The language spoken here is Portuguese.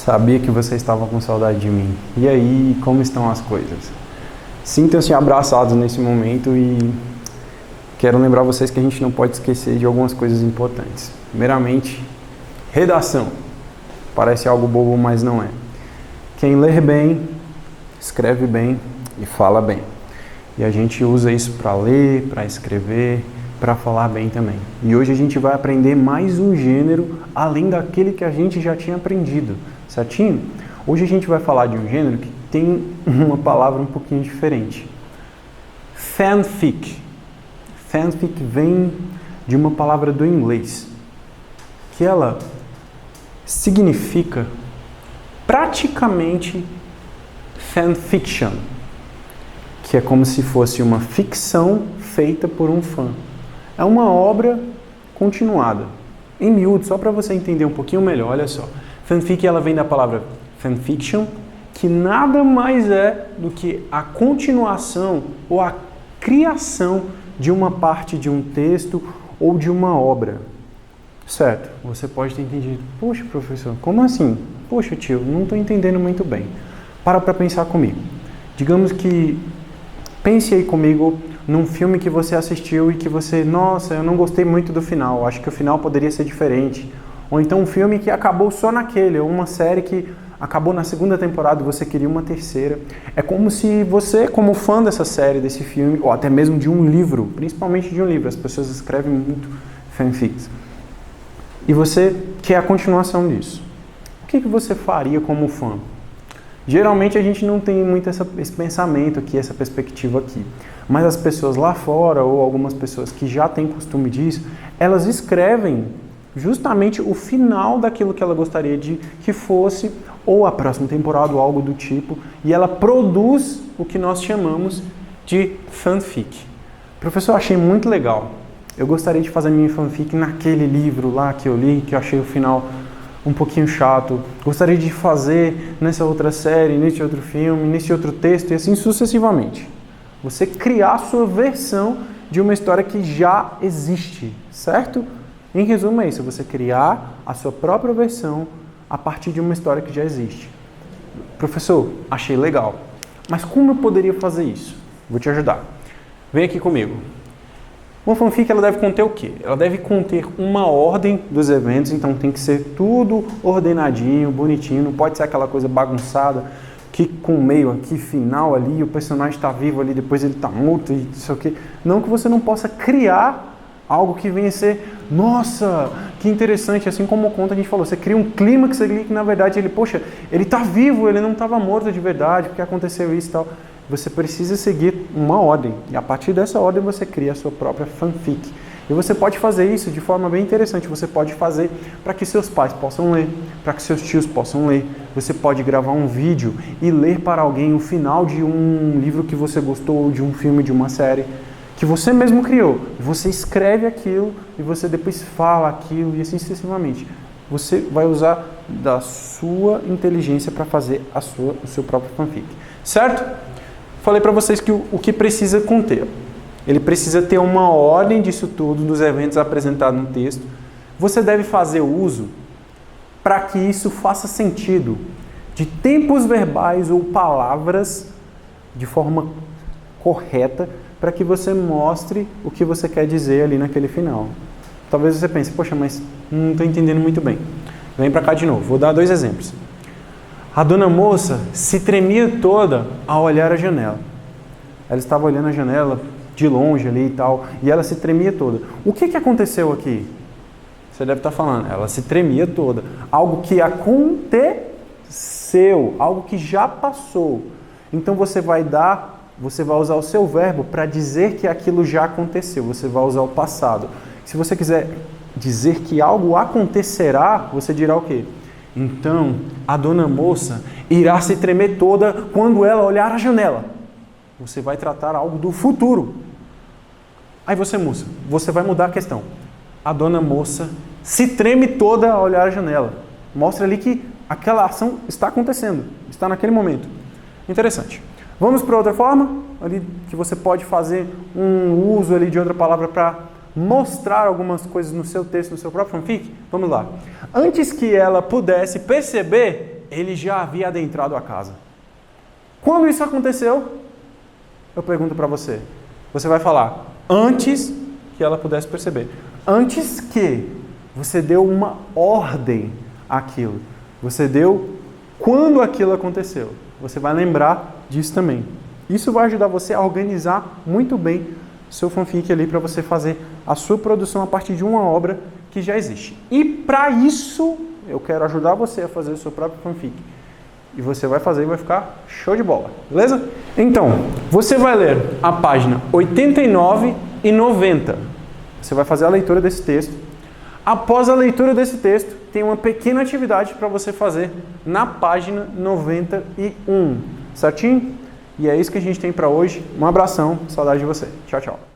Sabia que vocês estavam com saudade de mim. E aí, como estão as coisas? Sintam-se abraçados nesse momento e quero lembrar vocês que a gente não pode esquecer de algumas coisas importantes. Primeiramente, redação. Parece algo bobo, mas não é. Quem lê bem, escreve bem e fala bem. E a gente usa isso para ler, para escrever, para falar bem também. E hoje a gente vai aprender mais um gênero além daquele que a gente já tinha aprendido, certinho? Hoje a gente vai falar de um gênero que tem uma palavra um pouquinho diferente. Fanfic. Fanfic vem de uma palavra do inglês, que ela significa praticamente fanfiction, que é como se fosse uma ficção feita por um fã. É uma obra continuada. Em miúdo, só para você entender um pouquinho melhor, olha só. Fanfic, ela vem da palavra fanfiction, que nada mais é do que a continuação ou a criação de uma parte de um texto ou de uma obra. Certo? Você pode ter entendido. Poxa, professor, como assim? Poxa, tio, não estou entendendo muito bem. Para pensar comigo. Digamos que, pense aí comigo num filme que você assistiu e que você, nossa, eu não gostei muito do final, acho que o final poderia ser diferente. Ou então um filme que acabou só naquele, ou uma série que acabou na segunda temporada e você queria uma terceira. É como se você, como fã dessa série, desse filme, ou até mesmo de um livro, principalmente de um livro, as pessoas escrevem muito fanfics, e você quer a continuação disso. O que você faria como fã? Geralmente a gente não tem muito esse pensamento aqui, essa perspectiva aqui. Mas as pessoas lá fora, ou algumas pessoas que já têm costume disso, elas escrevem justamente o final daquilo que ela gostaria de que fosse, ou a próxima temporada, ou algo do tipo, e ela produz o que nós chamamos de fanfic. Professor, eu achei muito legal. Eu gostaria de fazer minha fanfic naquele livro lá que eu li, que eu achei o final um pouquinho chato. Gostaria de fazer nessa outra série, nesse outro filme, nesse outro texto e assim sucessivamente. Você criar a sua versão de uma história que já existe, certo? Em resumo é isso, você criar a sua própria versão a partir de uma história que já existe. Professor, achei legal. Mas como eu poderia fazer isso? Vou te ajudar. Vem aqui comigo. Uma fanfic, ela deve conter o quê? Ela deve conter uma ordem dos eventos, então tem que ser tudo ordenadinho, bonitinho, não pode ser aquela coisa bagunçada, que com meio aqui, final ali, o personagem está vivo ali, depois ele está morto e não sei o quê. Não que você não possa criar algo que venha a ser, nossa, que interessante, assim como o conto a gente falou, você cria um clímax ali que na verdade ele, poxa, ele está vivo, ele não estava morto de verdade, porque aconteceu isso e tal. Você precisa seguir uma ordem, e a partir dessa ordem você cria a sua própria fanfic. E você pode fazer isso de forma bem interessante, você pode fazer para que seus pais possam ler, para que seus tios possam ler, você pode gravar um vídeo e ler para alguém o final de um livro que você gostou, de um filme, de uma série, que você mesmo criou. Você escreve aquilo e você depois fala aquilo e assim sucessivamente. Você vai usar da sua inteligência para fazer o seu próprio fanfic, certo? Falei para vocês que o que precisa conter. Ele precisa ter uma ordem disso tudo, dos eventos apresentados no texto. Você deve fazer uso para que isso faça sentido de tempos verbais ou palavras de forma correta para que você mostre o que você quer dizer ali naquele final. Talvez você pense, poxa, mas não estou entendendo muito bem. Vem para cá de novo, vou dar 2 exemplos. A dona moça se tremia toda ao olhar a janela. Ela estava olhando a janela de longe ali e tal, e ela se tremia toda. O que aconteceu aqui? Você deve estar falando, ela se tremia toda. Algo que aconteceu, algo que já passou. Então você vai usar o seu verbo para dizer que aquilo já aconteceu. Você vai usar o passado. Se você quiser dizer que algo acontecerá, você dirá o quê? Então, a dona moça irá se tremer toda quando ela olhar a janela. Você vai tratar algo do futuro. Aí você vai mudar a questão. A dona moça se treme toda ao olhar a janela. Mostra ali que aquela ação está acontecendo, está naquele momento. Interessante. Vamos para outra forma, ali que você pode fazer um uso ali de outra palavra para mostrar algumas coisas no seu texto, no seu próprio fanfic? Vamos lá. Antes que ela pudesse perceber, ele já havia adentrado a casa. Quando isso aconteceu, eu pergunto para você. Você vai falar, antes que ela pudesse perceber. Antes que você deu uma ordem àquilo. Você deu quando aquilo aconteceu. Você vai lembrar disso também. Isso vai ajudar você a organizar muito bem seu fanfic ali para você fazer a sua produção a partir de uma obra que já existe. E para isso, eu quero ajudar você a fazer o seu próprio fanfic. E você vai fazer e vai ficar show de bola, beleza? Então, você vai ler a página 89 e 90. Você vai fazer a leitura desse texto. Após a leitura desse texto, tem uma pequena atividade para você fazer na página 91. Certinho? E é isso que a gente tem para hoje. Um abração, saudade de você. Tchau, tchau.